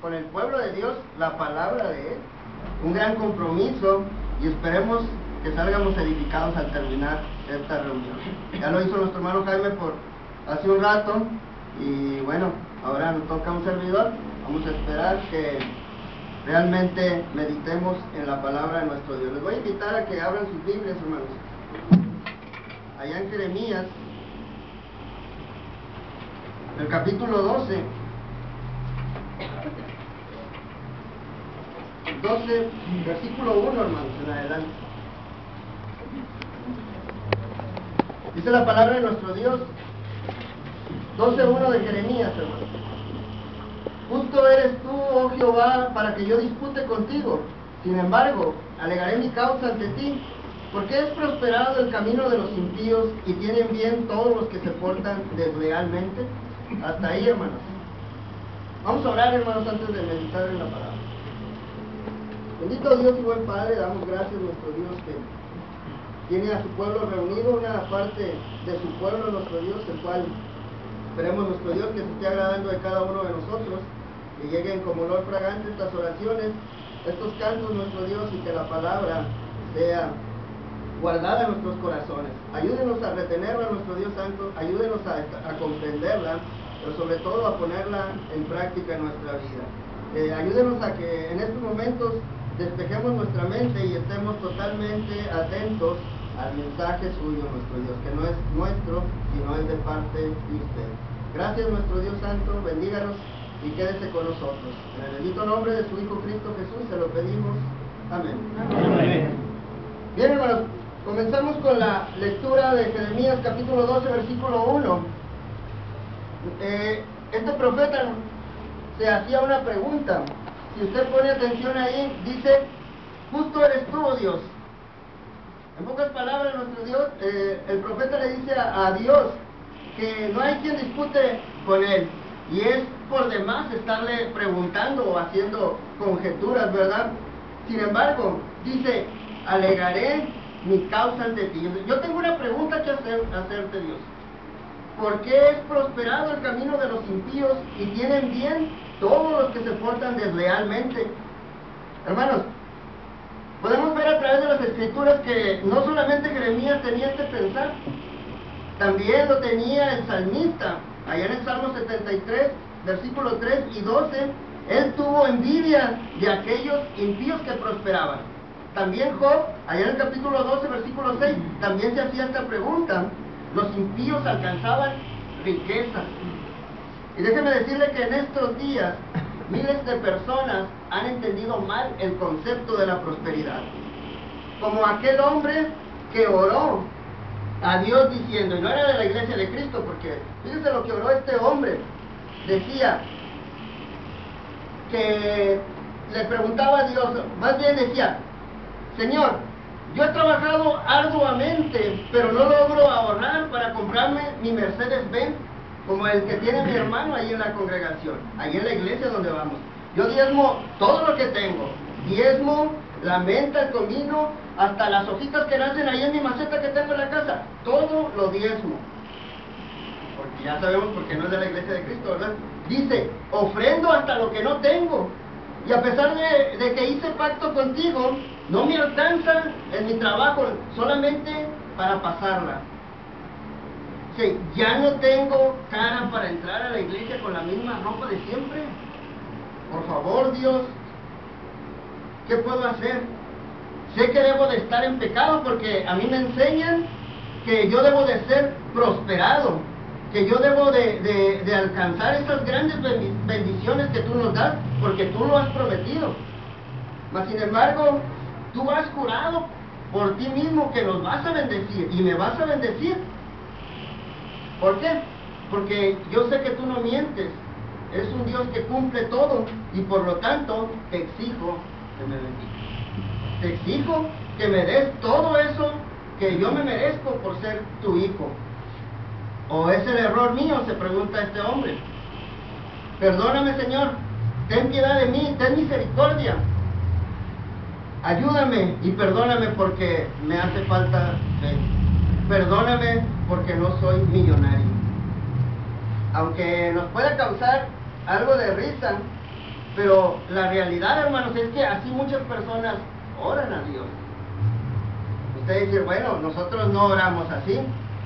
con el pueblo de Dios la palabra de Él, un gran compromiso, y esperemos que salgamos edificados al terminar esta reunión. Ya lo hizo nuestro hermano Jaime por hace un rato, y bueno, ahora nos toca a un servidor. Vamos a esperar que realmente meditemos en la palabra de nuestro Dios. Les voy a invitar a que abran sus Biblias, hermanos, allá en Jeremías, el capítulo 12, versículo 1, hermanos, en adelante. Dice la palabra de nuestro Dios, 12:1 de Jeremías, hermanos. Justo eres tú, oh Jehová, para que yo dispute contigo. Sin embargo, alegaré mi causa ante ti, porque es prosperado el camino de los impíos y tienen bien todos los que se portan deslealmente. Hasta ahí, hermanos. Vamos a orar, hermanos, antes de meditar en la palabra. Bendito Dios y buen Padre, damos gracias a nuestro Dios que tiene a su pueblo reunido, una parte de su pueblo, nuestro Dios, el cual esperemos, nuestro Dios, que se esté agradando de cada uno de nosotros, que lleguen como olor fragante estas oraciones, estos cantos, nuestro Dios, y que la palabra sea guardada en nuestros corazones. Ayúdenos a retenerla, nuestro Dios Santo, ayúdenos a comprenderla, pero sobre todo a ponerla en práctica en nuestra vida. Ayúdenos a que en estos momentos despejemos nuestra mente y estemos totalmente atentos al mensaje suyo, nuestro Dios, que no es nuestro, sino es de parte de usted. Gracias, nuestro Dios Santo, bendíganos y quédese con nosotros. En el bendito nombre de su Hijo Cristo Jesús se lo pedimos. Amén. Amén. Bien, hermanos, comenzamos con la lectura de Jeremías capítulo 12, versículo 1. Este profeta se hacía una pregunta. Si usted pone atención ahí, dice: justo eres tú, oh Dios. En pocas palabras, nuestro Dios, el profeta le dice a Dios que no hay quien dispute con él, y es por demás estarle preguntando o haciendo conjeturas, ¿verdad? Sin embargo, dice: alegaré mi causa ante ti. Yo tengo una pregunta que hacerte, Dios. ¿Por qué es prosperado el camino de los impíos y tienen bien todos los que se portan deslealmente? Hermanos, podemos ver a través de las Escrituras que no solamente Jeremías tenía este pensar, también lo tenía el salmista. Allá en el Salmo 73, versículos 3 y 12, él tuvo envidia de aquellos impíos que prosperaban. También Job, allá en el capítulo 12, versículo 6, también se hacía esta pregunta: los impíos alcanzaban riquezas. Y déjeme decirle que en estos días miles de personas han entendido mal el concepto de la prosperidad. Como aquel hombre que oró a Dios diciendo, y no era de la iglesia de Cristo, porque fíjense lo que oró este hombre. Decía que le preguntaba a Dios, más bien decía: Señor, yo he trabajado arduamente, pero no logro ahorrar para comprarme mi Mercedes-Benz, como el que tiene mi hermano ahí en la congregación, ahí en la iglesia donde vamos. Yo diezmo todo lo que tengo, diezmo la menta, el comino, hasta las hojitas que nacen ahí en mi maceta que tengo en la casa, todo lo diezmo. Porque ya sabemos por qué no es de la iglesia de Cristo, ¿verdad? Dice: ofrendo hasta lo que no tengo, y a pesar de que hice pacto contigo, no me alcanza en mi trabajo, solamente para pasarla. Sí, ya no tengo cara para entrar a la iglesia con la misma ropa de siempre. Por favor, Dios, ¿qué puedo hacer? Sé que debo de estar en pecado porque a mí me enseñan que yo debo de ser prosperado, que yo debo de alcanzar esas grandes bendiciones que tú nos das, porque tú lo has prometido. Mas sin embargo, tú has jurado por ti mismo que nos vas a bendecir y me vas a bendecir. ¿Por qué? Porque yo sé que tú no mientes, eres un Dios que cumple todo, y por lo tanto te exijo que me bendigas. Te exijo que me des todo eso que yo me merezco por ser tu hijo. ¿O es el error mío?, se pregunta este hombre. Perdóname, Señor, ten piedad de mí, ten misericordia. Ayúdame y perdóname porque me hace falta fe. Perdóname porque no soy millonario. Aunque nos pueda causar algo de risa, Pero la realidad, hermanos, es que así muchas personas oran a Dios. Ustedes dicen, bueno, nosotros no oramos así,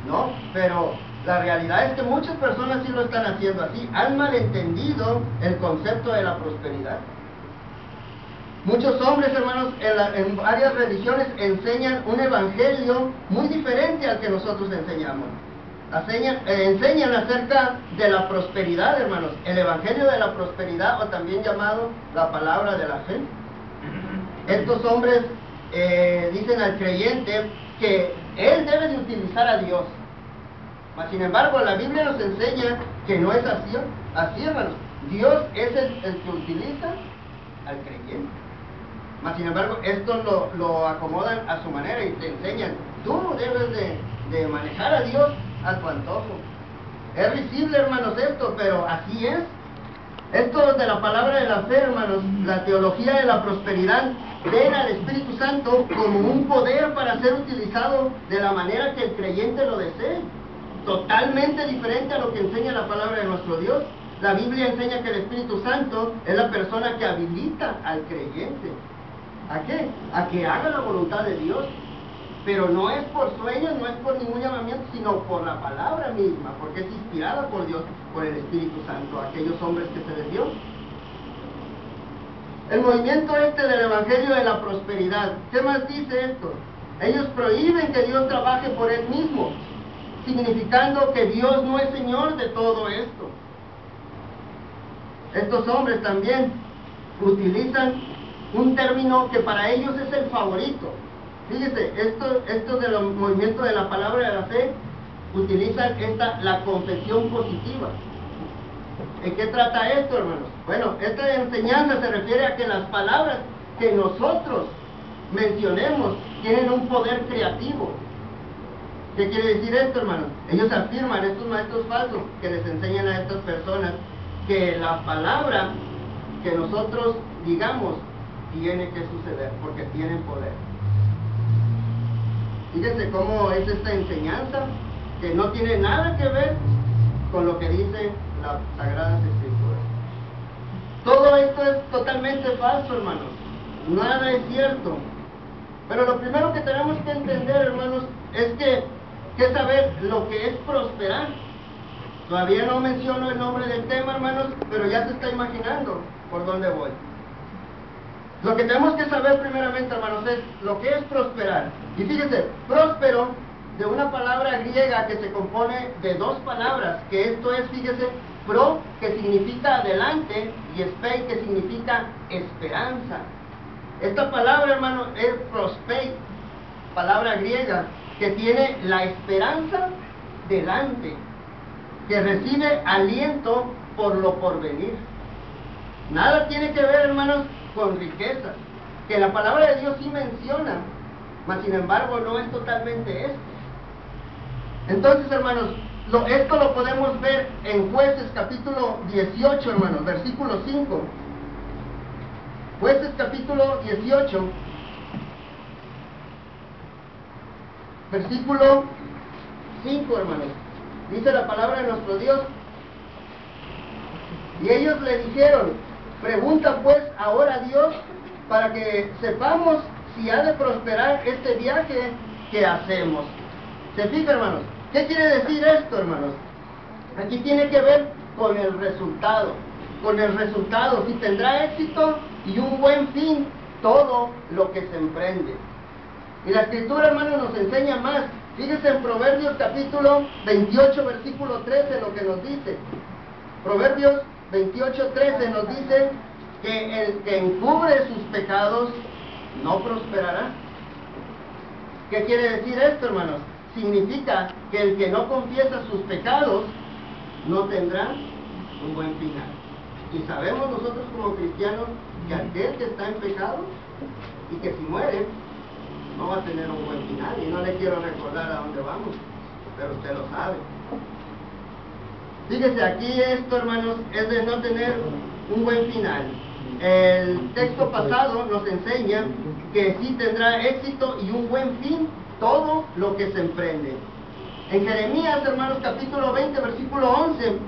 ¿no? Pero la realidad es que muchas personas sí lo están haciendo así. Han malentendido el concepto de la prosperidad. Muchos hombres, hermanos, en varias religiones enseñan un evangelio muy diferente al que nosotros enseñamos. Enseñan acerca de la prosperidad, hermanos. El evangelio de la prosperidad, o también llamado la palabra de la fe. Estos hombres dicen al creyente que él debe de utilizar a Dios. Mas, sin embargo, la Biblia nos enseña que no es así, hermanos. Dios es el que utiliza al creyente. Mas, sin embargo, esto lo acomodan a su manera y te enseñan, tú debes de manejar a Dios a tu antojo. Es risible, hermanos, esto, pero así es. Esto de la palabra de la fe, hermanos, la teología de la prosperidad, ven al Espíritu Santo como un poder para ser utilizado de la manera que el creyente lo desee. Totalmente diferente a lo que enseña la palabra de nuestro Dios. La Biblia enseña que el Espíritu Santo es la persona que habilita al creyente. ¿A qué? A que haga la voluntad de Dios. Pero no es por sueños, no es por ningún llamamiento, sino por la palabra misma, porque es inspirada por Dios, por el Espíritu Santo, a aquellos hombres que se les dio. El movimiento del Evangelio de la prosperidad, ¿qué más dice esto? Ellos prohíben que Dios trabaje por Él mismo, significando que Dios no es Señor de todo esto. Estos hombres también utilizan un término que para ellos es el favorito. Fíjese, esto del movimiento de la palabra de la fe, utilizan la confesión positiva. ¿En qué trata esto, hermanos? Bueno, esta enseñanza se refiere a que las palabras que nosotros mencionemos tienen un poder creativo. ¿Qué quiere decir esto, hermanos? Ellos afirman, estos maestros falsos, que les enseñan a estas personas que la palabra que nosotros digamos tiene que suceder, porque tienen poder. Fíjense cómo es esta enseñanza, que no tiene nada que ver con lo que dice las Sagradas Escrituras. Todo esto es totalmente falso, hermanos. Nada es cierto. Pero lo primero que tenemos que entender, hermanos, es que saber lo que es prosperar. Todavía no menciono el nombre del tema, hermanos, pero ya se está imaginando por dónde voy. Lo que tenemos que saber primeramente, hermanos, es lo que es prosperar. Y fíjense, próspero, de una palabra griega que se compone de dos palabras, que esto es, fíjese, pro, que significa adelante, y spei, que significa esperanza. Esta palabra, hermano, es prospei, palabra griega, que tiene la esperanza delante, que recibe aliento por lo porvenir. Nada tiene que ver, hermanos, con riquezas, que la palabra de Dios sí menciona, mas sin embargo no es totalmente esto. Entonces, hermanos, esto lo podemos ver en Jueces capítulo 18, hermanos, versículo 5. Jueces capítulo 18, versículo 5, hermanos. Dice la palabra de nuestro Dios: y ellos le dijeron, pregunta pues ahora a Dios para que sepamos si ha de prosperar este viaje que hacemos. ¿Se fija, hermanos? ¿Qué quiere decir esto, hermanos? Aquí tiene que ver con el resultado. Con el resultado, si tendrá éxito y un buen fin todo lo que se emprende. Y la Escritura, hermanos, nos enseña más. Fíjense en Proverbios capítulo 28, versículo 13, lo que nos dice. Proverbios 28, 13 nos dice que el que encubre sus pecados no prosperará. ¿Qué quiere decir esto, hermanos? Significa que el que no confiesa sus pecados no tendrá un buen final. Y sabemos nosotros como cristianos que aquel que está en pecado y que si muere no va a tener un buen final. Y no le quiero recordar a dónde vamos, pero usted lo sabe. Fíjese, aquí esto, hermanos, es de no tener un buen final. El texto pasado nos enseña que sí tendrá éxito y un buen fin todo lo que se emprende. En Jeremías, hermanos, capítulo 20, versículo 11,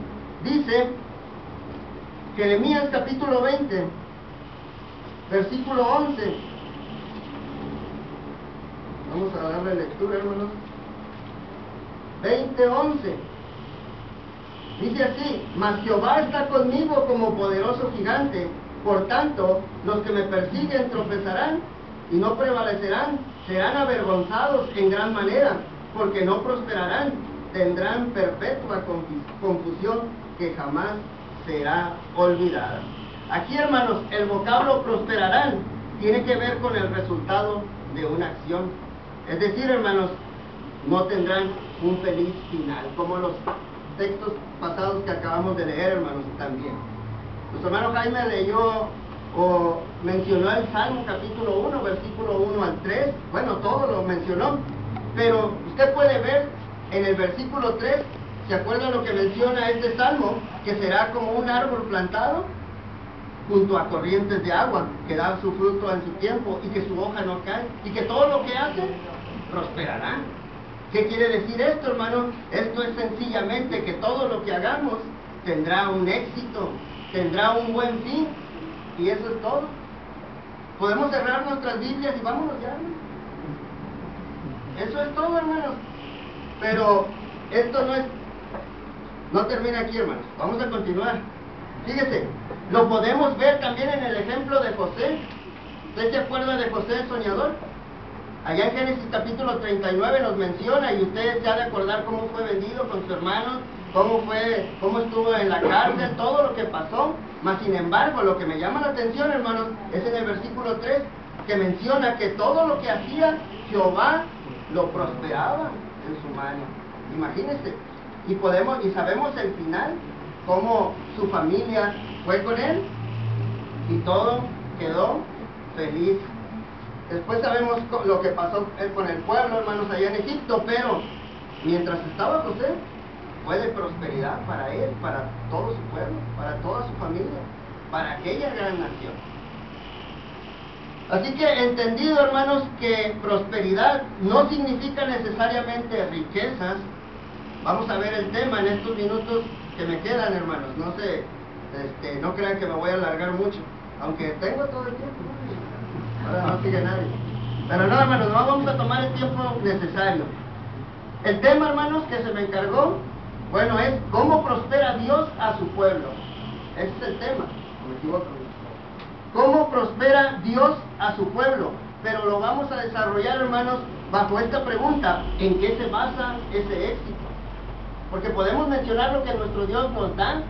dice: Jeremías capítulo 20, versículo 11. Vamos a darle lectura, hermanos. 20:11. Dice así: mas Jehová está conmigo como poderoso gigante, por tanto, los que me persiguen tropezarán y no prevalecerán, serán avergonzados en gran manera, porque no prosperarán, tendrán perpetua confusión que jamás será olvidada. Aquí, hermanos, el vocablo prosperarán tiene que ver con el resultado de una acción. Es decir, hermanos, no tendrán un feliz final, como los textos pasados que acabamos de leer, hermanos, también. Nuestro hermano Jaime leyó o mencionó el Salmo capítulo 1, versículo 1 al 3, bueno, todo lo mencionó, pero usted puede ver en el versículo 3, ¿se acuerdan lo que menciona este Salmo? Que será como un árbol plantado junto a corrientes de agua, que da su fruto en su tiempo y que su hoja no cae, y que todo lo que hace prosperará. ¿Qué quiere decir esto, hermano? Esto es sencillamente que todo lo que hagamos tendrá un éxito, tendrá un buen fin, y eso es todo. Podemos cerrar nuestras Biblias y vámonos ya. Eso es todo, hermanos. Pero esto no termina aquí, hermanos. Vamos a continuar. Fíjese, lo podemos ver también en el ejemplo de José. ¿Usted se acuerda de José el soñador? Allá en Génesis capítulo 39 nos menciona, y usted se ha de acordar cómo fue vendido con su hermano, cómo estuvo en la cárcel, todo lo que pasó. Mas sin embargo, lo que me llama la atención, hermanos, es en el versículo 3, que menciona que todo lo que hacía Jehová lo prosperaba en su mano. Imagínense. Y sabemos el final, cómo su familia fue con él y todo quedó feliz. Después sabemos lo que pasó con el pueblo, hermanos, allá en Egipto, pero mientras estaba José, fue de prosperidad para él, para todo su pueblo, para toda su familia, para aquella gran nación. Así que entendido, hermanos, que prosperidad no significa necesariamente riquezas. Vamos a ver el tema en estos minutos que me quedan, hermanos. No crean que me voy a alargar mucho, aunque tengo todo el tiempo. Ahora no sigue nadie. Pero no, hermanos, no vamos a tomar el tiempo necesario. El tema, hermanos, que se me encargó, bueno, es cómo prospera Dios a su pueblo. Ese es el tema, no me equivoco. ¿Cómo prospera Dios a su pueblo? Pero lo vamos a desarrollar, hermanos, bajo esta pregunta: ¿en qué se basa ese éxito? Porque podemos mencionar lo que nuestro Dios nos da,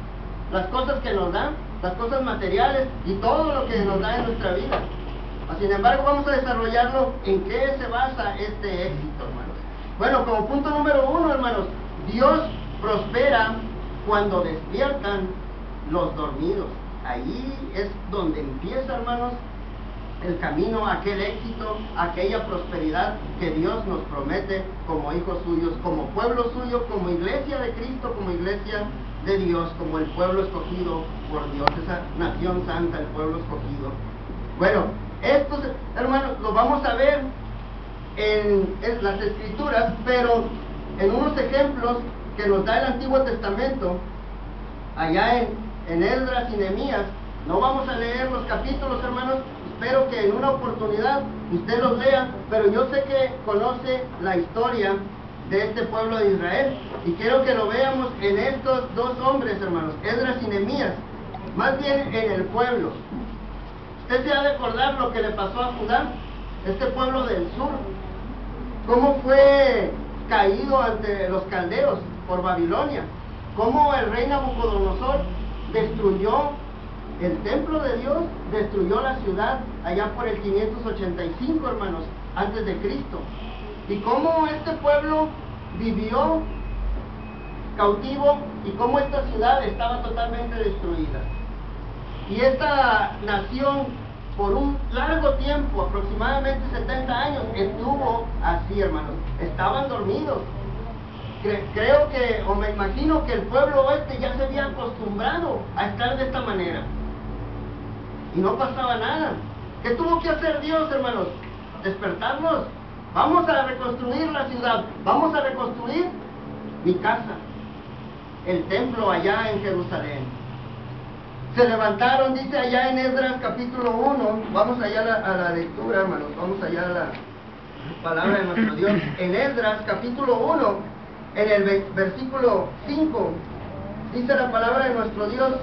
las cosas que nos da, las cosas materiales y todo lo que nos da en nuestra vida. Sin embargo, vamos a desarrollarlo en qué se basa este éxito, hermanos. Bueno, como punto número 1, hermanos, Dios prospera cuando despiertan los dormidos. Ahí es donde empieza, hermanos, el camino a aquel éxito, aquella prosperidad que Dios nos promete como hijos suyos, como pueblo suyo, como iglesia de Cristo, como iglesia de Dios, como el pueblo escogido por Dios, esa nación santa, el pueblo escogido. Bueno, estos, hermanos, lo vamos a ver en las Escrituras, pero en unos ejemplos que nos da el Antiguo Testamento, allá en Esdras y Nehemías. No vamos a leer los capítulos, hermanos, espero que en una oportunidad usted los lea, pero yo sé que conoce la historia de este pueblo de Israel, y quiero que lo veamos en estos dos hombres, hermanos, Esdras y Nehemías, más bien en el pueblo. Usted se ha de acordar lo que le pasó a Judá, este pueblo del sur, cómo fue caído ante los caldeos por Babilonia, cómo el rey Nabucodonosor destruyó el templo de Dios, destruyó la ciudad allá por el 585, hermanos, antes de Cristo, y cómo este pueblo vivió cautivo y cómo esta ciudad estaba totalmente destruida. Y esta nación, por un largo tiempo, aproximadamente 70 años, estuvo así, hermanos. Estaban dormidos. Creo que, o me imagino que el pueblo oeste ya se había acostumbrado a estar de esta manera. Y no pasaba nada. ¿Qué tuvo que hacer Dios, hermanos? Despertarlos. Vamos a reconstruir la ciudad. Vamos a reconstruir mi casa. El templo allá en Jerusalén. Se levantaron, dice allá en Esdras capítulo 1, vamos allá a la lectura, hermanos, vamos allá a la palabra de nuestro Dios. En Esdras capítulo 1, en el versículo 5, dice la palabra de nuestro Dios: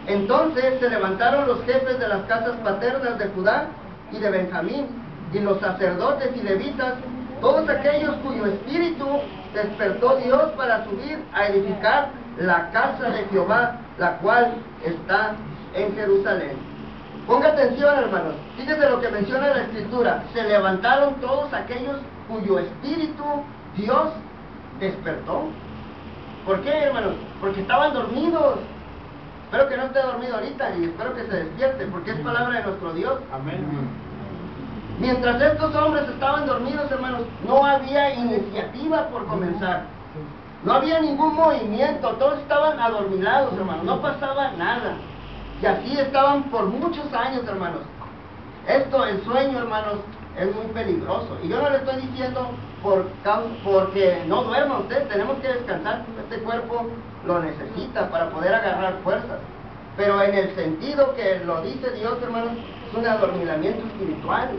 entonces se levantaron los jefes de las casas paternas de Judá y de Benjamín, y los sacerdotes y levitas, todos aquellos cuyo espíritu despertó Dios para subir a edificar la casa de Jehová, la cual está en Jerusalén. Ponga atención, hermanos, fíjense lo que menciona la Escritura: se levantaron todos aquellos cuyo espíritu Dios despertó. ¿Por qué, hermanos? Porque estaban dormidos. Espero que no esté dormido ahorita y espero que se despierte, porque es palabra de nuestro Dios. Amén. Mientras estos hombres estaban dormidos, hermanos, no había iniciativa por comenzar. No había ningún movimiento, todos estaban adormilados, hermanos, no pasaba nada. Y así estaban por muchos años, hermanos. Esto, el sueño, hermanos, es muy peligroso. Y yo no le estoy diciendo porque no duerma usted, tenemos que descansar, este cuerpo lo necesita para poder agarrar fuerzas. Pero en el sentido que lo dice Dios, hermanos, es un adormilamiento espiritual.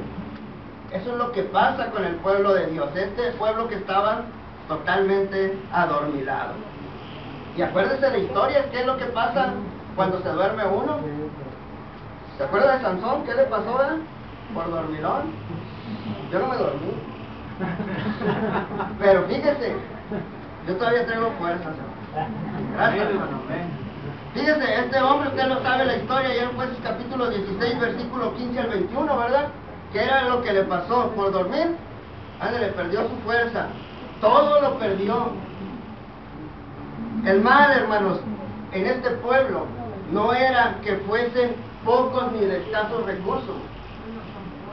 Eso es lo que pasa con el pueblo de Dios, este pueblo que estaba totalmente adormilado. Y acuérdense de la historia, ¿qué es lo que pasa cuando se duerme uno? ¿Se acuerda de Sansón? ¿Qué le pasó, por dormilón? Yo no me dormí. Pero fíjese, yo todavía tengo fuerzas. Gracias, hermano. Fíjese, este hombre, usted no sabe la historia, ya en Jueces capítulo 16, versículo 15 al 21, ¿verdad? ¿Qué era lo que le pasó? Por dormir, le perdió su fuerza. Todo lo perdió. El mal, hermanos, en este pueblo no era que fuesen pocos ni de escasos recursos.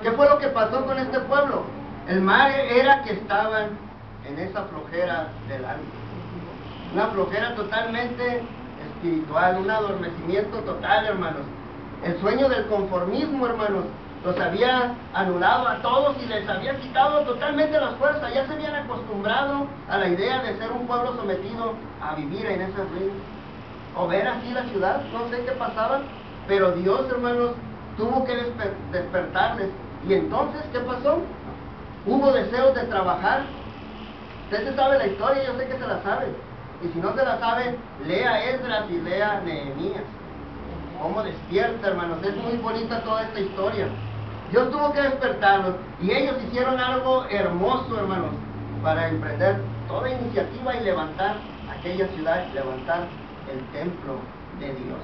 ¿Qué fue lo que pasó con este pueblo? El mal era que estaban en esa flojera del alma. Una flojera totalmente espiritual, un adormecimiento total, hermanos. El sueño del conformismo, hermanos, los había anulado a todos y les había quitado totalmente las fuerzas. Ya se habían acostumbrado a la idea de ser un pueblo sometido a vivir en esas ruinas, o ver así la ciudad, no sé qué pasaba, pero Dios, hermanos, tuvo que despertarles. Y entonces, ¿qué pasó? Hubo deseos de trabajar. Usted se sabe la historia, yo sé que se la sabe. Y si no se la sabe, lea Esdras y lea Nehemías. Cómo despierta, hermanos, es muy bonita toda esta historia. Dios tuvo que despertarlos y ellos hicieron algo hermoso, hermanos, para emprender toda iniciativa y levantar aquella ciudad, levantar el templo de Dios.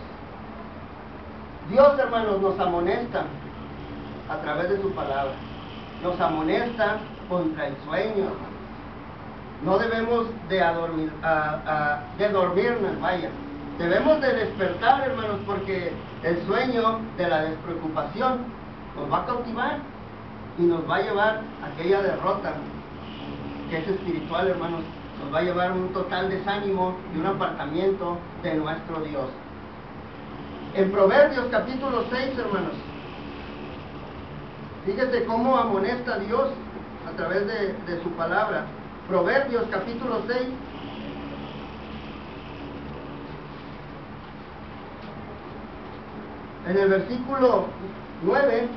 Dios, hermanos, nos amonesta a través de su palabra. Nos amonesta contra el sueño, hermanos. No debemos de dormirnos, vaya. Debemos de despertar, hermanos, porque el sueño de la despreocupación nos va a cautivar y nos va a llevar a aquella derrota que es espiritual, hermanos. Nos va a llevar a un total desánimo y un apartamiento de nuestro Dios. En Proverbios capítulo 6, hermanos, fíjese cómo amonesta Dios a través de su palabra. Proverbios capítulo 6, en el versículo 9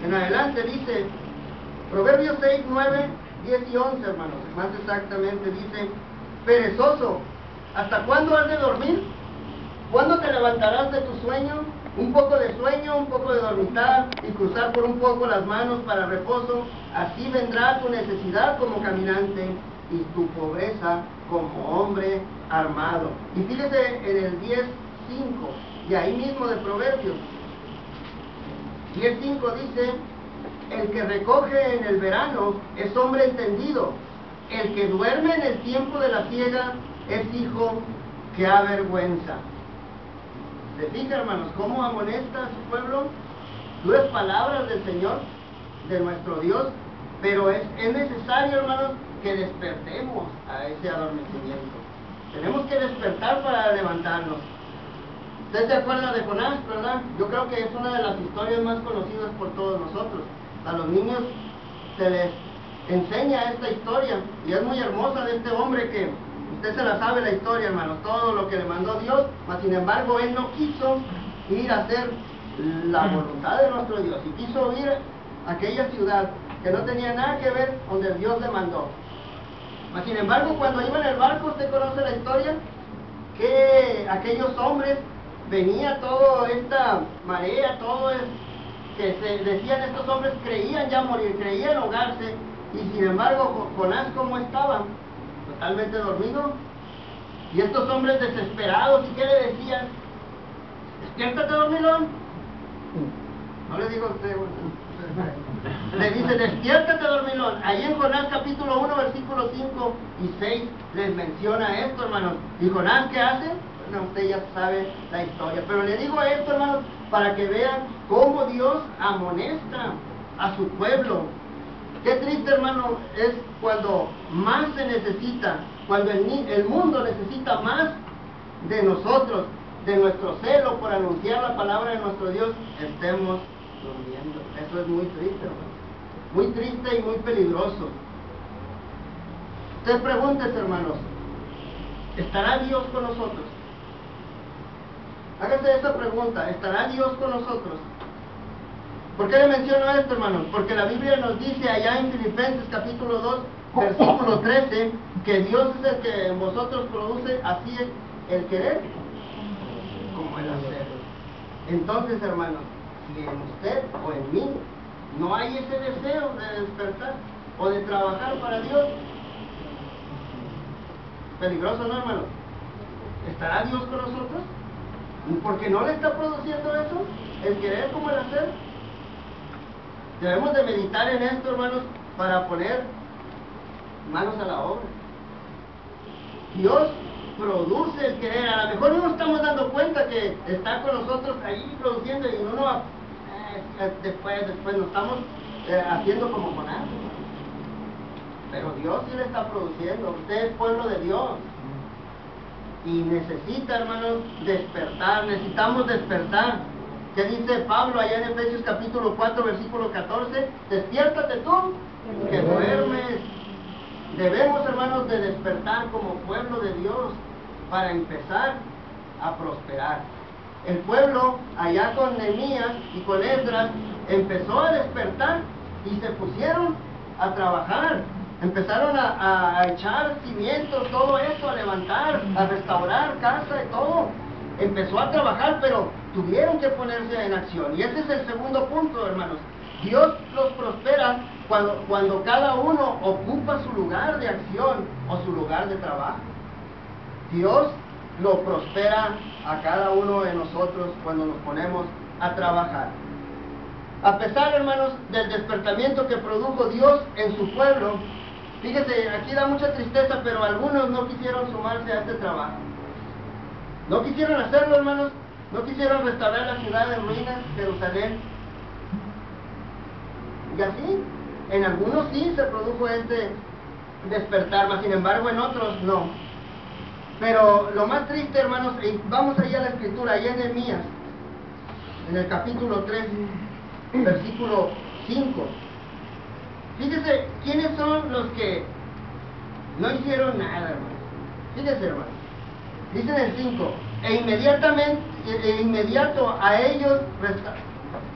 en adelante dice, Proverbios 6, 9, 10 y 11, hermanos, más exactamente dice: perezoso, ¿hasta cuándo has de dormir? ¿Cuándo te levantarás de tu sueño? Un poco de sueño, un poco de dormitar y cruzar por un poco las manos para reposo. Así vendrá tu necesidad como caminante y tu pobreza como hombre armado. Y fíjese en el 10:5, y ahí mismo de Proverbios 10:5 dice: el que recoge en el verano es hombre entendido, el que duerme en el tiempo de la siega es hijo que avergüenza. ¿Se fija, hermanos, cómo amonesta a su pueblo? Duras palabras del Señor, de nuestro Dios, pero es necesario, hermanos, que despertemos a ese adormecimiento. Tenemos que despertar para levantarnos. ¿Usted se acuerda de Jonás, verdad? Yo creo que es una de las historias más conocidas por todos nosotros. A los niños se les enseña esta historia y es muy hermosa, de este hombre que Usted se la sabe la historia, hermano, todo lo que le mandó Dios, mas sin embargo él no quiso ir a hacer la voluntad de nuestro Dios, y quiso ir a aquella ciudad que no tenía nada que ver donde Dios le mandó. Mas sin embargo, cuando iba en el barco, usted conoce la historia, que aquellos hombres, venía toda esta marea, todo es, que se decían estos hombres, creían ya morir, creían ahogarse, y sin embargo Jonás, ¿cómo estaba? Totalmente dormido. Y estos hombres desesperados, ¿y qué le decían? Despiértate, dormilón. No le digo a usted, le dice, despiértate, dormilón. Ahí en Jonás capítulo 1, versículos 5 y 6 les menciona esto, hermanos. ¿Y Jonás qué hace? Bueno, usted ya sabe la historia, pero le digo esto, hermanos, para que vean cómo Dios amonesta a su pueblo. Qué triste, hermano, es cuando más se necesita, cuando el mundo necesita más de nosotros, de nuestro celo por anunciar la palabra de nuestro Dios, estemos durmiendo. Eso es muy triste, hermano. Muy triste y muy peligroso. Usted pregúntese, hermanos, ¿estará Dios con nosotros? Hágase esa pregunta, ¿estará Dios con nosotros? ¿Por qué le menciono esto, hermanos? Porque la Biblia nos dice allá en Filipenses capítulo 2, versículo 13, que Dios es el que en vosotros produce así el querer como el hacer. Entonces, hermanos, si en usted o en mí no hay ese deseo de despertar o de trabajar para Dios, peligroso, ¿no, hermano? ¿Estará Dios con nosotros? Porque no le está produciendo eso, el querer como el hacer. Debemos de meditar en esto, hermanos, para poner manos a la obra. Dios produce el querer. A lo mejor no nos estamos dando cuenta que está con nosotros ahí produciendo, y uno después nos estamos haciendo como Jonás. Pero Dios sí le está produciendo. Usted es pueblo de Dios. Y necesita, hermanos, despertar. Necesitamos despertar. ¿Qué dice Pablo allá en Efesios capítulo 4, versículo 14? Despiértate tú, que duermes. Debemos, hermanos, de despertar como pueblo de Dios para empezar a prosperar. El pueblo, allá con Nehemías y con Esdras, empezó a despertar y se pusieron a trabajar. Empezaron a echar cimientos, todo esto, a levantar, a restaurar casa y todo. Empezó a trabajar, pero tuvieron que ponerse en acción. Y ese es el segundo punto, hermanos. Dios los prospera cuando cada uno ocupa su lugar de acción o su lugar de trabajo. Dios lo prospera a cada uno de nosotros cuando nos ponemos a trabajar. A pesar, hermanos, del despertamiento que produjo Dios en su pueblo, fíjese, aquí da mucha tristeza, pero algunos no quisieron sumarse a este trabajo. No quisieron hacerlo, hermanos. No quisieron restaurar la ciudad de ruinas, Jerusalén. Y así, en algunos sí se produjo este despertar, mas sin embargo en otros no. Pero lo más triste, hermanos, y vamos allá a la escritura, allá en Nehemías, en el capítulo 3, versículo 5. Fíjese, ¿quiénes son los que no hicieron nada, hermanos? Fíjese, hermanos. Dice en el 5, e inmediato a ellos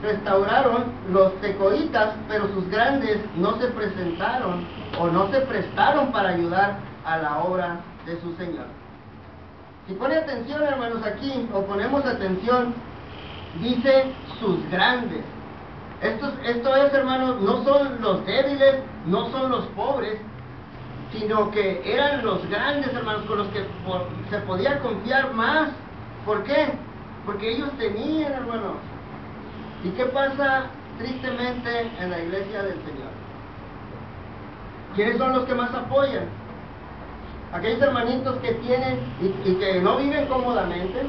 restauraron los tecoitas, pero sus grandes no se presentaron o no se prestaron para ayudar a la obra de su Señor. Si pone atención, hermanos, aquí, o ponemos atención, dice sus grandes. Esto es, hermanos, no son los débiles, no son los pobres, sino que eran los grandes, hermanos, con los que se podía confiar más. ¿Por qué? Porque ellos tenían, hermanos. ¿Y qué pasa tristemente en la iglesia del Señor? ¿Quiénes son los que más apoyan? Aquellos hermanitos que tienen y que no viven cómodamente,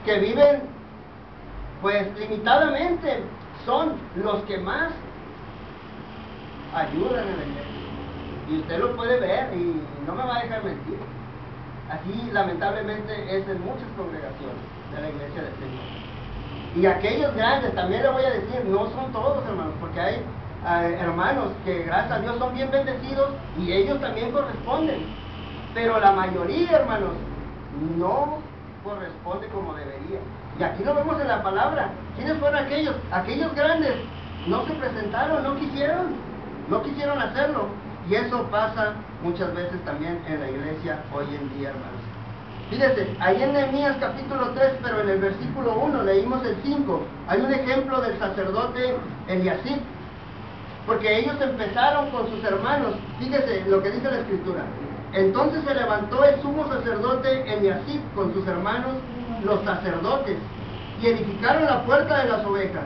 que viven pues limitadamente, son los que más ayudan en la iglesia. Y usted lo puede ver y no me va a dejar mentir. Así lamentablemente es en muchas congregaciones de la iglesia del Señor. Y aquellos grandes, también le voy a decir, no son todos, hermanos, porque hay hermanos que gracias a Dios son bien bendecidos y ellos también corresponden. pero la mayoría, hermanos, no corresponde como debería. Y aquí lo vemos en la palabra. ¿Quiénes fueron aquellos? Aquellos grandes no se presentaron, no quisieron hacerlo. Y eso pasa muchas veces también en la iglesia hoy en día, hermanos. Fíjense, ahí en Nehemías capítulo 3, pero en el versículo 1, leímos el 5, hay un ejemplo del sacerdote Eliasib, porque ellos empezaron con sus hermanos. Fíjese lo que dice la escritura. Entonces se levantó el sumo sacerdote Eliasib con sus hermanos, los sacerdotes, y edificaron la puerta de las ovejas.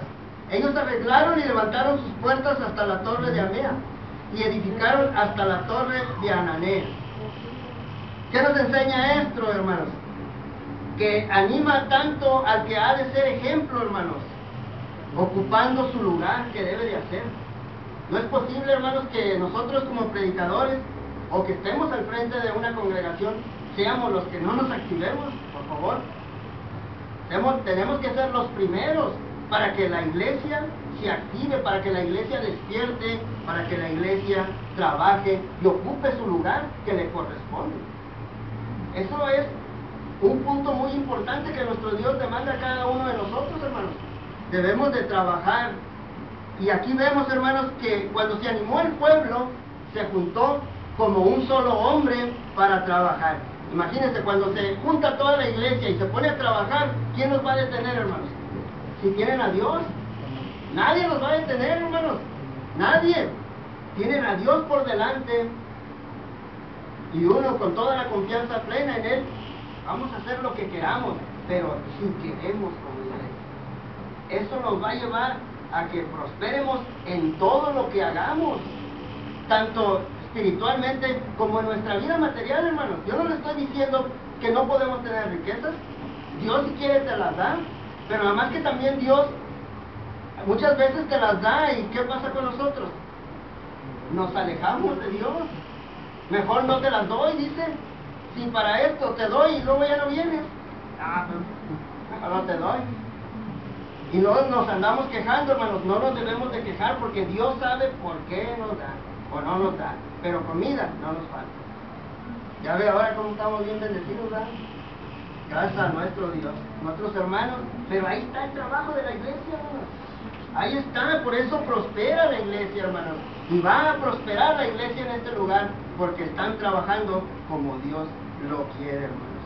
Ellos arreglaron y levantaron sus puertas hasta la torre de Amea, y edificaron hasta la torre de Ananea. ¿Qué nos enseña esto, hermanos? Que anima tanto al que ha de ser ejemplo, hermanos, ocupando su lugar que debe de hacer. No es posible, hermanos, que nosotros como predicadores o que estemos al frente de una congregación seamos los que no nos activemos, por favor. Tenemos que ser los primeros para que la iglesia se active, para que la iglesia despierte, para que la iglesia trabaje y ocupe su lugar que le corresponde. Eso es un punto muy importante que nuestro Dios demanda a cada uno de nosotros, hermanos. Debemos de trabajar. Y aquí vemos, hermanos, que cuando se animó el pueblo, se juntó como un solo hombre para trabajar. Imagínense, cuando se junta toda la iglesia y se pone a trabajar, ¿quién nos va a detener, hermanos? Si tienen a Dios, nadie nos va a detener, hermanos. Nadie. Tienen a Dios por delante. Y uno con toda la confianza plena en Él, vamos a hacer lo que queramos, pero si queremos como iglesia. Eso nos va a llevar a que prosperemos en todo lo que hagamos, tanto espiritualmente como en nuestra vida material, hermanos. Yo no le estoy diciendo que no podemos tener riquezas. Dios, si quiere, te las da, pero nada más que también Dios muchas veces te las da. ¿Y qué pasa con nosotros? Nos alejamos de Dios. Mejor no te las doy, dice. Si para esto te doy y luego ya no vienes, mejor no te doy. Y luego nos andamos quejando, hermanos. No nos debemos de quejar, porque Dios sabe por qué nos da o no nos da, pero comida no nos falta. Ya ve ahora cómo estamos bien bendecidos, ¿verdad? Gracias a nuestro Dios, nuestros hermanos. Pero ahí está el trabajo de la iglesia, hermanos. Ahí está, por eso prospera la iglesia, hermanos. Y va a prosperar la iglesia en este lugar, porque están trabajando como Dios lo quiere, hermanos.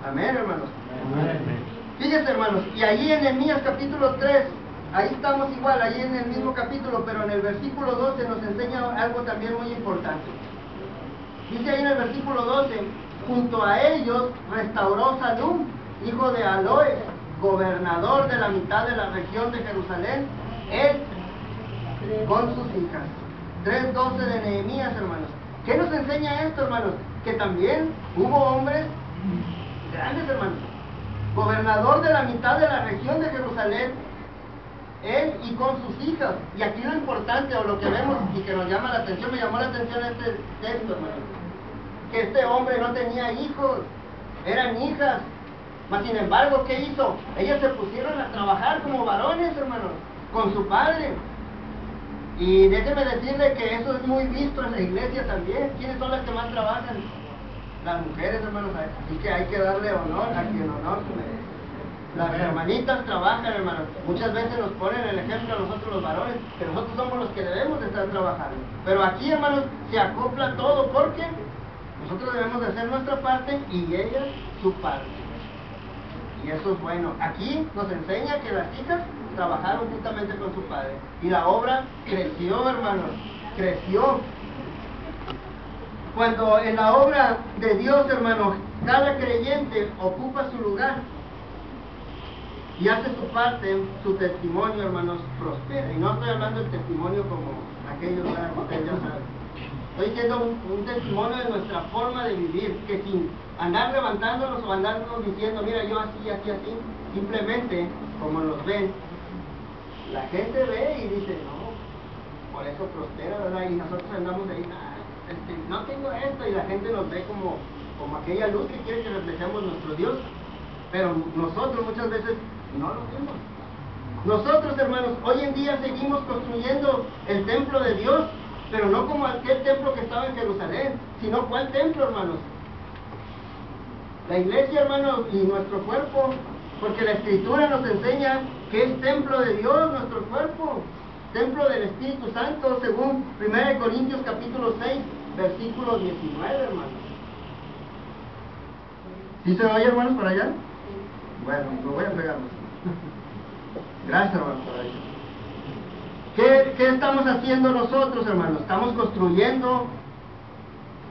Amén, hermanos. Amén. Fíjense, hermanos, y ahí en Nehemías capítulo 3, ahí estamos igual, ahí en el mismo capítulo, pero en el versículo 12 nos enseña algo también muy importante. Dice ahí en el versículo 12, junto a ellos restauró Salum, hijo de Aloes, gobernador de la mitad de la región de Jerusalén, él con sus hijas. 3:12 de Nehemías, hermanos. ¿Qué nos enseña esto, hermanos? Que también hubo hombres grandes, hermanos. Gobernador de la mitad de la región de Jerusalén, él y con sus hijas. Y aquí lo importante, o lo que vemos y que nos llama la atención, me llamó la atención este texto, hermanos, que este hombre no tenía hijos, eran hijas. Mas sin embargo, ¿qué hizo? Ellas se pusieron a trabajar como varones, hermanos, con su padre. Y déjeme decirle que eso es muy visto en la iglesia también. ¿Quiénes son las que más trabajan? Las mujeres, hermanos. Así que hay que darle honor a quien honor se merece. Las hermanitas trabajan, hermanos. Muchas veces nos ponen el ejemplo a nosotros los varones, que nosotros somos los que debemos de estar trabajando. Pero aquí, hermanos, se acopla todo, porque nosotros debemos de hacer nuestra parte y ellas su parte. Y eso es bueno. Aquí nos enseña que las hijas trabajaron juntamente con su padre. Y la obra creció, hermanos. Creció. Cuando en la obra de Dios, hermanos, cada creyente ocupa su lugar y hace su parte, su testimonio, hermanos, prospera. Y no estoy hablando del testimonio como aquellos que ustedes ya saben. Estoy diciendo un testimonio de nuestra forma de vivir, que sin andar levantándonos o andarnos diciendo, mira, yo así, así, así, simplemente, como nos ven, la gente ve y dice, no, por eso prospera, ¿verdad? Y nosotros andamos ahí, no tengo esto, y la gente nos ve como aquella luz que quiere que reflejemos nuestro Dios. Pero nosotros muchas veces no lo vemos. Nosotros, hermanos, hoy en día seguimos construyendo el templo de Dios, pero no como aquel templo que estaba en Jerusalén, sino ¿cuál templo, hermanos? La iglesia, hermanos, y nuestro cuerpo, porque la Escritura nos enseña que es templo de Dios nuestro cuerpo, templo del Espíritu Santo, según 1 Corintios capítulo 6, versículo 19, hermanos. ¿Sí se oye, hermanos, por allá? Bueno, lo voy a pegar. Gracias, hermanos, por ahí. ¿Qué estamos haciendo nosotros, hermanos? Estamos construyendo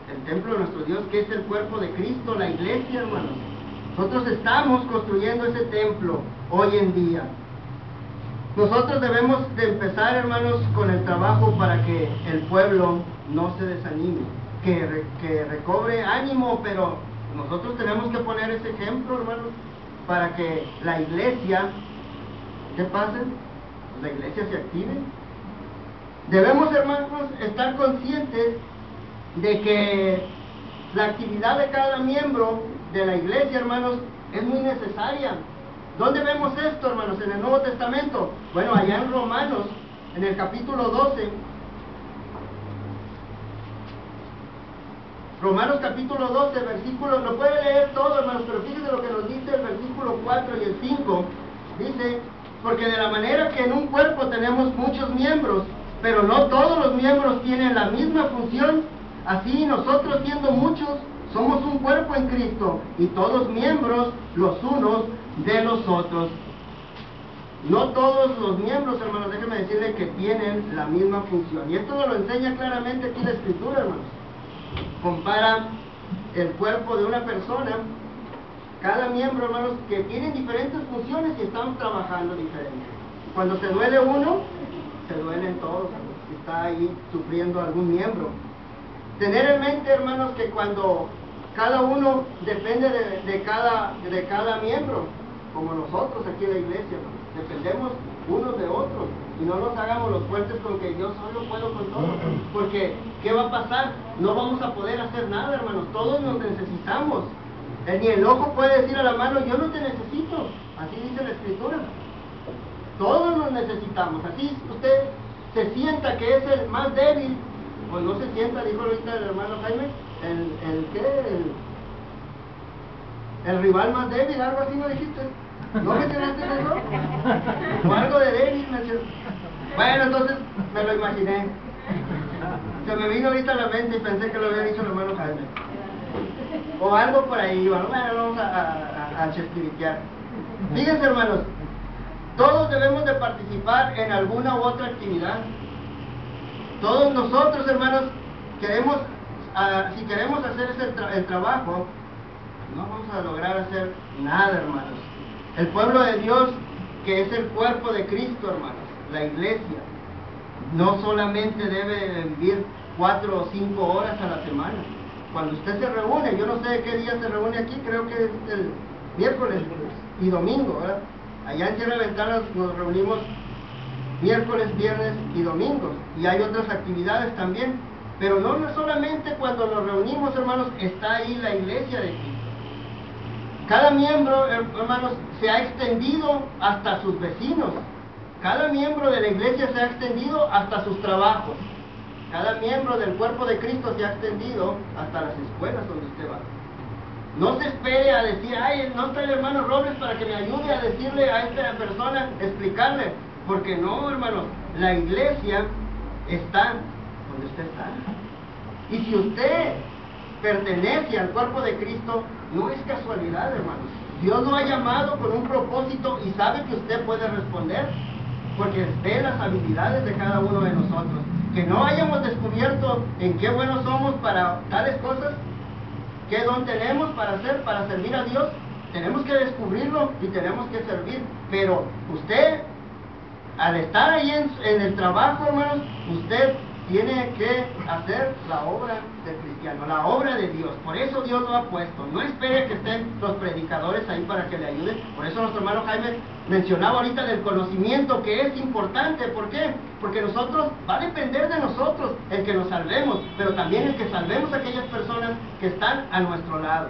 el templo de nuestro Dios, que es el cuerpo de Cristo, la iglesia, hermanos. Nosotros estamos construyendo ese templo hoy en día. Nosotros debemos de empezar, hermanos, con el trabajo para que el pueblo no se desanime, que recobre ánimo, pero nosotros tenemos que poner ese ejemplo, hermanos, para que la iglesia, ¿qué pase? La iglesia se active. Debemos, hermanos, estar conscientes de que la actividad de cada miembro de la iglesia, hermanos, es muy necesaria. ¿Dónde vemos esto, hermanos? En el Nuevo Testamento. Bueno, allá en Romanos, en el capítulo 12. Romanos capítulo 12, versículo, no puede leer todo, hermanos, pero fíjense lo que nos dice el versículo 4 y el 5. Dice, porque de la manera que en un cuerpo tenemos muchos miembros, pero no todos los miembros tienen la misma función, así nosotros, siendo muchos, somos un cuerpo en Cristo, y todos miembros los unos de los otros. No todos los miembros, hermanos, déjenme decirles que tienen la misma función. Y esto nos lo enseña claramente aquí la Escritura, hermanos. Compara el cuerpo de una persona, cada miembro, hermanos, que tienen diferentes funciones y están trabajando diferente. Cuando se duele uno, se duelen todos, si está ahí sufriendo algún miembro. Tener en mente, hermanos, que cuando cada uno depende de cada miembro, como nosotros aquí en la iglesia, hermanos, dependemos unos de otros, y no nos hagamos los fuertes con que yo solo puedo con todo, porque ¿qué va a pasar? No vamos a poder hacer nada, hermanos, todos nos necesitamos. Ni el ojo puede decir a la mano, yo no te necesito, así dice la Escritura. Todos nos necesitamos. Así usted se sienta que es el más débil, o no se sienta, dijo ahorita el hermano Jaime, el rival más débil, algo así no dijiste. ¿No mencionaste eso? O algo de débil mencionaste. Bueno, entonces me lo imaginé. Se me vino ahorita a la mente y pensé que lo había dicho el hermano Jaime. O algo por ahí, bueno, vamos a chespiriquear. Fíjense, hermanos, todos debemos de participar en alguna u otra actividad. Todos nosotros, hermanos, si queremos hacer el trabajo, no vamos a lograr hacer nada, hermanos. El pueblo de Dios, que es el cuerpo de Cristo, hermanos, la iglesia, no solamente debe vivir 4 o 5 horas a la semana. Cuando usted se reúne, yo no sé qué día se reúne aquí, creo que es el miércoles y domingo, ¿verdad? Allá en Tierra de Ventanas nos reunimos miércoles, viernes y domingos, y hay otras actividades también, pero no solamente cuando nos reunimos, hermanos, está ahí la iglesia de Cristo. Cada miembro, hermanos, se ha extendido hasta sus vecinos. Cada miembro de la iglesia se ha extendido hasta sus trabajos. Cada miembro del cuerpo de Cristo se ha extendido hasta las escuelas donde usted va. No se espere a decir, ay, no está el hermano Robles para que me ayude a decirle a esta persona, explicarle. Porque no, hermanos, la iglesia está donde usted está. Y si usted pertenece al cuerpo de Cristo, no es casualidad, hermanos. Dios lo ha llamado con un propósito y sabe que usted puede responder, porque ve las habilidades de cada uno de nosotros. Que no hayamos descubierto en qué buenos somos para tales cosas, qué don tenemos para hacer, para servir a Dios, tenemos que descubrirlo y tenemos que servir. Pero usted, al estar ahí en el trabajo, hermanos, usted tiene que hacer la obra del cristiano, la obra de Dios. Por eso Dios lo ha puesto. No espere que estén los predicadores ahí para que le ayuden. Por eso nuestro hermano Jaime mencionaba ahorita del conocimiento, que es importante. ¿Por qué? Porque nosotros, va a depender de nosotros el que nos salvemos, pero también el que salvemos a aquellas personas que están a nuestro lado.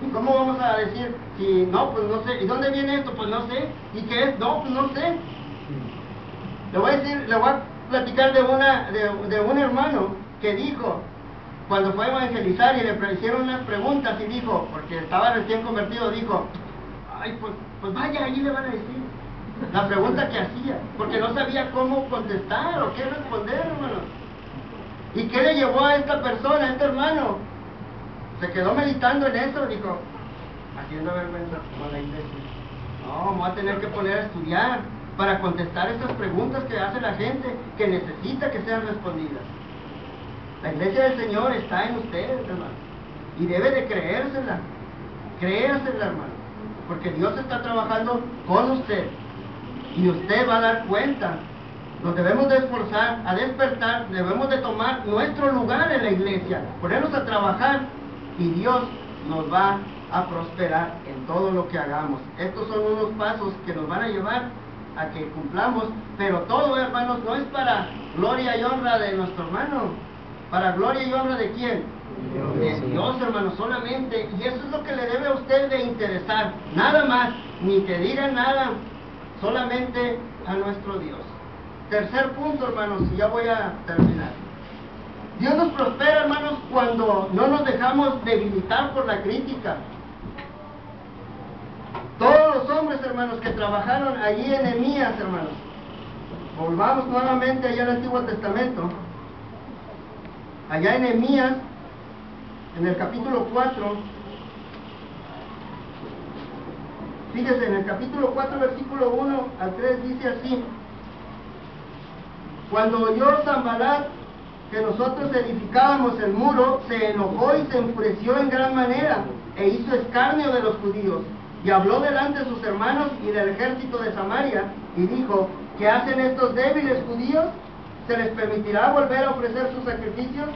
¿Y cómo vamos a decir? Si no, pues no sé. ¿Y dónde viene esto? Pues no sé. ¿Y qué es? No, pues no sé. Le voy a platicar de un hermano que dijo cuando fue a evangelizar y le hicieron unas preguntas y dijo, porque estaba recién convertido, dijo, ay, pues vaya, allí le van a decir la pregunta que hacía, porque no sabía cómo contestar o qué responder, hermano. ¿Y qué le llevó a esta persona, a este hermano? Se quedó meditando en eso, dijo, haciendo vergüenza con la iglesia. No, vamos a tener que poner a estudiar para contestar esas preguntas que hace la gente, que necesita que sean respondidas. La iglesia del Señor está en ustedes, hermano, y debe de creérsela, créasela, hermano, porque Dios está trabajando con usted, y usted va a dar cuenta. Nos debemos de esforzar a despertar, debemos de tomar nuestro lugar en la iglesia, ponernos a trabajar, y Dios nos va a prosperar en todo lo que hagamos. Estos son unos pasos que nos van a llevar a que cumplamos, pero todo, hermanos, no es para gloria y honra de nuestro hermano. ¿Para gloria y honra de quién? De Dios, hermano, solamente. Y eso es lo que le debe a usted de interesar. Nada más, ni que diga nada, solamente a nuestro Dios. Tercer punto, hermanos, y ya voy a terminar. Dios nos prospera, hermanos, cuando no nos dejamos debilitar por la crítica. Todos los hombres, hermanos, que trabajaron allí en Nehemías, hermanos. Volvamos nuevamente allá al Antiguo Testamento. Allá en Nehemías, en el capítulo 4, fíjese, en el capítulo 4, versículo 1 al 3, dice así: cuando oyó Sanbalat que nosotros edificábamos el muro, se enojó y se enfureció en gran manera, e hizo escarnio de los judíos, y habló delante de sus hermanos y del ejército de Samaria, y dijo: ¿qué hacen estos débiles judíos? ¿Se les permitirá volver a ofrecer sus sacrificios?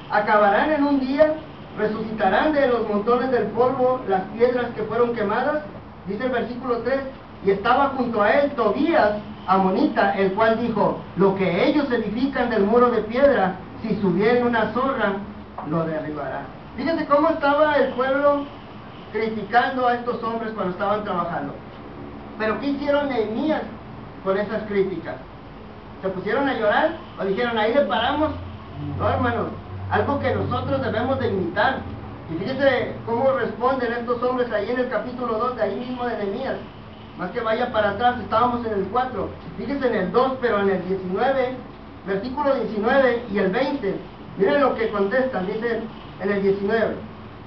¿Acabarán en un día? ¿Resucitarán de los montones del polvo las piedras que fueron quemadas? Dice el versículo 3, y estaba junto a él Tobías, amonita, el cual dijo: lo que ellos edifican del muro de piedra, si subiera una zorra, lo derribará. Fíjense cómo estaba el pueblo criticando a estos hombres cuando estaban trabajando. Pero ¿qué hicieron Nehemías con esas críticas? ¿Se pusieron a llorar? ¿O dijeron, ahí le paramos? No, hermanos, algo que nosotros debemos de imitar. Y fíjense cómo responden estos hombres ahí en el capítulo 2, de ahí mismo de Nehemías. Más que vaya para atrás, estábamos en el 4. Fíjense en el 2, pero en el 19, versículo 19 y el 20. Miren lo que contestan, dice en el 19.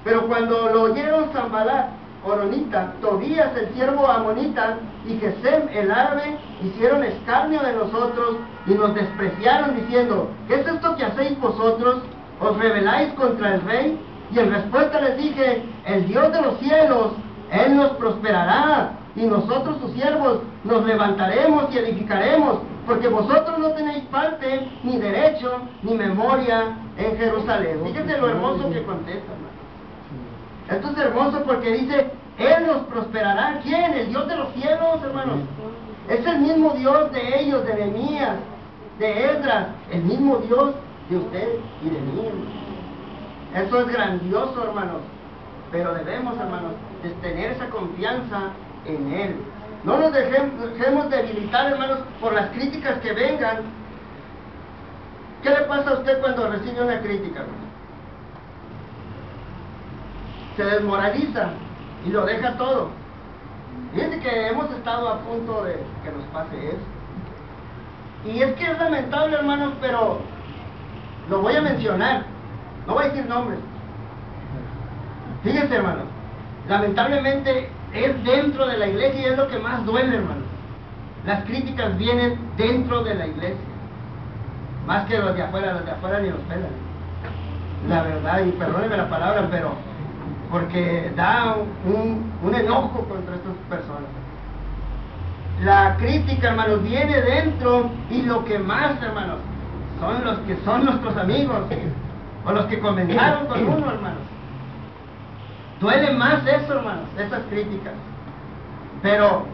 Pero cuando lo oyeron Sanbalat, Horonita, Tobías el siervo amonita y Gesem el árabe, hicieron escarnio de nosotros y nos despreciaron diciendo: ¿qué es esto que hacéis vosotros? ¿Os rebeláis contra el rey? Y en respuesta les dije: el Dios de los cielos, Él nos prosperará, y nosotros sus siervos nos levantaremos y edificaremos, porque vosotros no tenéis parte, ni derecho, ni memoria en Jerusalén. Fíjense lo hermoso que contesta, hermano. Esto es hermoso porque dice: Él nos prosperará. ¿Quién? El Dios de los cielos, hermanos. Es el mismo Dios de ellos, de Nehemías, de Esdras, el mismo Dios de usted y de mí, hermanos. Eso es grandioso, hermanos. Pero debemos, hermanos, de tener esa confianza en Él. No nos dejemos debilitar, hermanos, por las críticas que vengan. ¿Qué le pasa a usted cuando recibe una crítica, hermanos? Se desmoraliza y lo deja todo. Fíjense que hemos estado a punto de que nos pase eso. Y es que es lamentable, hermanos, pero lo voy a mencionar. No voy a decir nombres. Fíjense, hermanos, lamentablemente es dentro de la iglesia y es lo que más duele, hermanos. Las críticas vienen dentro de la iglesia. Más que los de afuera ni los pelan. La verdad, y perdónenme la palabra, pero porque da un enojo contra estas personas. La crítica, hermanos, viene dentro, y lo que más, hermanos, son los que son nuestros amigos, o los que comenzaron con uno, hermanos. Duele más eso, hermanos, esas críticas. Pero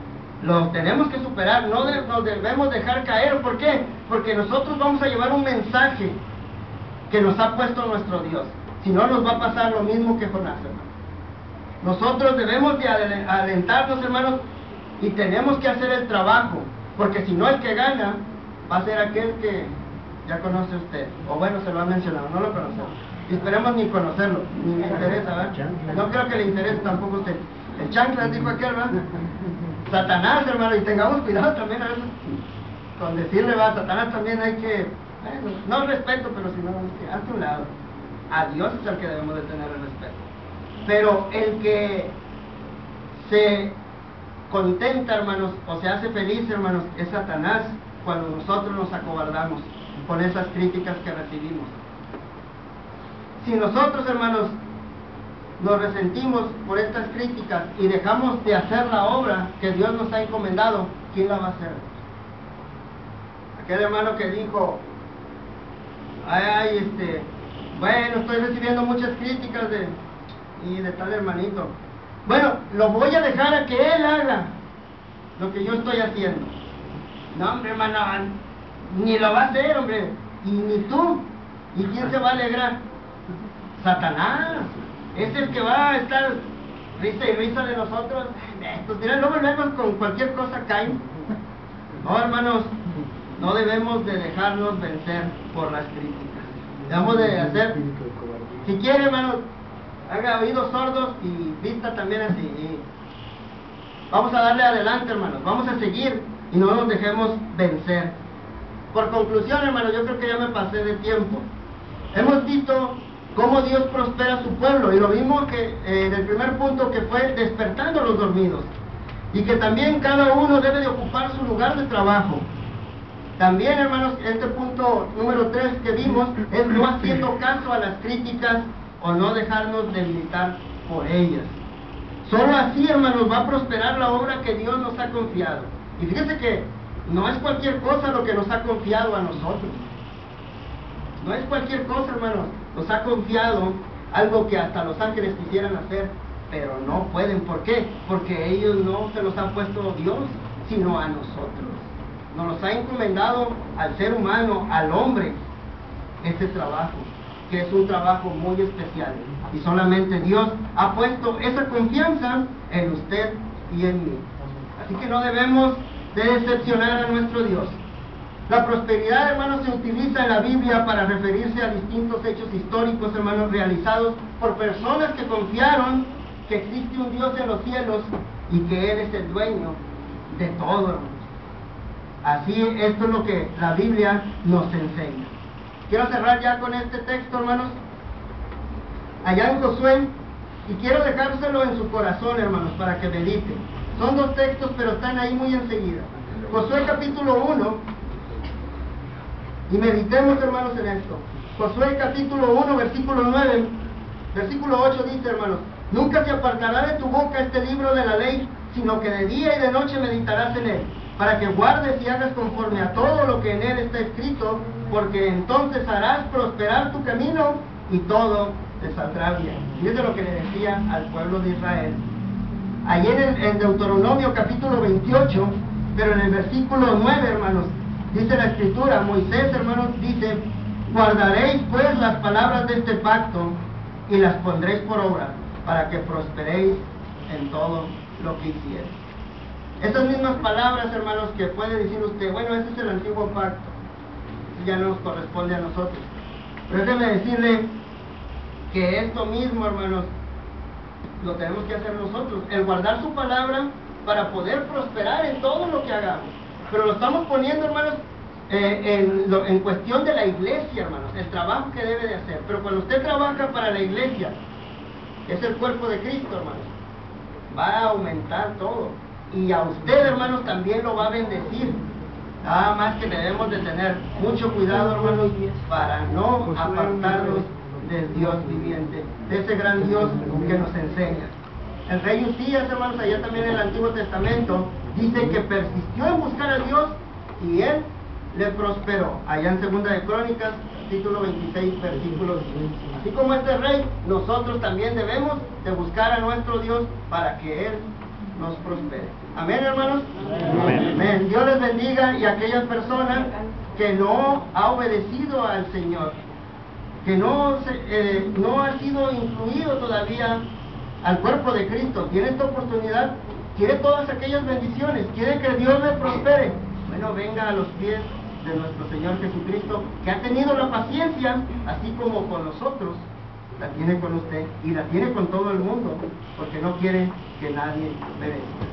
lo tenemos que superar, no nos debemos dejar caer. ¿Por qué? Porque nosotros vamos a llevar un mensaje que nos ha puesto nuestro Dios. Si no, nos va a pasar lo mismo que Jonás, hermanos. Nosotros debemos de alentarnos, hermanos, y tenemos que hacer el trabajo, porque si no, el que gana va a ser aquel que ya conoce usted, o bueno, se lo ha mencionado, no lo conocemos. y esperemos ni conocerlo, ni me interesa, ¿verdad? No creo que le interese tampoco a usted. El chanclas dijo aquel, ¿verdad? Satanás, hermano, y tengamos cuidado también a veces con decirle, va, Satanás también hay que, no respeto, pero si no, hazte un lado. A Dios es el que debemos de tener el respeto. Pero el que se contenta, hermanos, o se hace feliz, hermanos, es Satanás, cuando nosotros nos acobardamos con esas críticas que recibimos. Si nosotros, hermanos, nos resentimos por estas críticas y dejamos de hacer la obra que Dios nos ha encomendado, ¿quién la va a hacer? Aquel hermano que dijo, bueno, estoy recibiendo muchas críticas de tal hermanito. Bueno, lo voy a dejar a que él haga lo que yo estoy haciendo. No, hombre, hermano, ni lo va a hacer, hombre, y ni tú. ¿Y quién se va a alegrar? Satanás. Es el que va a estar risa y risa de nosotros. Pues mira, luego con cualquier cosa caen. No, hermanos, no debemos de dejarnos vencer por las críticas. Debemos de hacer, si quiere, hermanos, haga oídos sordos y vista también así. Y vamos a darle adelante, hermanos, vamos a seguir y no nos dejemos vencer. Por conclusión, hermanos, yo creo que ya me pasé de tiempo. Hemos visto cómo Dios prospera a su pueblo, y lo vimos que en el primer punto, que fue despertando a los dormidos, y que también cada uno debe de ocupar su lugar de trabajo. También, hermanos, este punto número 3 que vimos es no haciendo caso a las críticas o no dejarnos debilitar por ellas. Solo así, hermanos, va a prosperar la obra que Dios nos ha confiado. Y fíjense que no es cualquier cosa lo que nos ha confiado a nosotros. No es cualquier cosa, hermanos. Nos ha confiado algo que hasta los ángeles quisieran hacer, pero no pueden. ¿Por qué? Porque ellos no se los ha puesto Dios, sino a nosotros. Nos los ha encomendado al ser humano, al hombre, este trabajo, que es un trabajo muy especial. Y solamente Dios ha puesto esa confianza en usted y en mí. Así que no debemos de decepcionar a nuestro Dios. La prosperidad, hermanos, se utiliza en la Biblia para referirse a distintos hechos históricos, hermanos, realizados por personas que confiaron que existe un Dios en los cielos y que Él es el dueño de todo, hermanos. Así, esto es lo que la Biblia nos enseña. Quiero cerrar ya con este texto, hermanos, allá en Josué, y quiero dejárselo en su corazón, hermanos, para que medite. Son dos textos, pero están ahí muy enseguida. Josué capítulo 1, y meditemos, hermanos, en esto. Josué capítulo 1, versículo 9, versículo 8 dice, hermanos: nunca se apartará de tu boca este libro de la ley, sino que de día y de noche meditarás en él, para que guardes y hagas conforme a todo lo que en él está escrito, porque entonces harás prosperar tu camino y todo te saldrá bien. Y eso es lo que le decía al pueblo de Israel. Allí en Deuteronomio capítulo 28, pero en el versículo 9, hermanos, dice la escritura, Moisés, hermanos, dice: guardaréis pues las palabras de este pacto y las pondréis por obra, para que prosperéis en todo lo que hiciereis. Esas mismas palabras, hermanos, que puede decir usted, bueno, ese es el antiguo pacto, ya no nos corresponde a nosotros. Pero déjeme decirle que esto mismo, hermanos, lo tenemos que hacer nosotros, el guardar su palabra para poder prosperar en todo lo que hagamos. Pero lo estamos poniendo, hermanos, en cuestión de la iglesia, hermanos, el trabajo que debe de hacer. Pero cuando usted trabaja para la iglesia, es el cuerpo de Cristo, hermanos, va a aumentar todo. Y a usted, hermanos, también lo va a bendecir. Nada más que debemos de tener mucho cuidado, hermanos, para no apartarnos del Dios viviente, de ese gran Dios que nos enseña. El rey Usías, hermanos, allá también en el Antiguo Testamento, dice que persistió en buscar a Dios y Él le prosperó. Allá en Segunda de Crónicas, capítulo 26, versículo 10. Así como este rey, nosotros también debemos de buscar a nuestro Dios para que Él nos prospere. Amén, hermanos. Amén. Amén. Dios les bendiga, y a aquellas personas que no ha obedecido al Señor, que no ha sido incluido todavía al cuerpo de Cristo, tiene esta oportunidad, quiere todas aquellas bendiciones, quiere que Dios le prospere. Bueno, venga a los pies de nuestro Señor Jesucristo, que ha tenido la paciencia, así como con nosotros, la tiene con usted y la tiene con todo el mundo, porque no quiere que nadie merezca.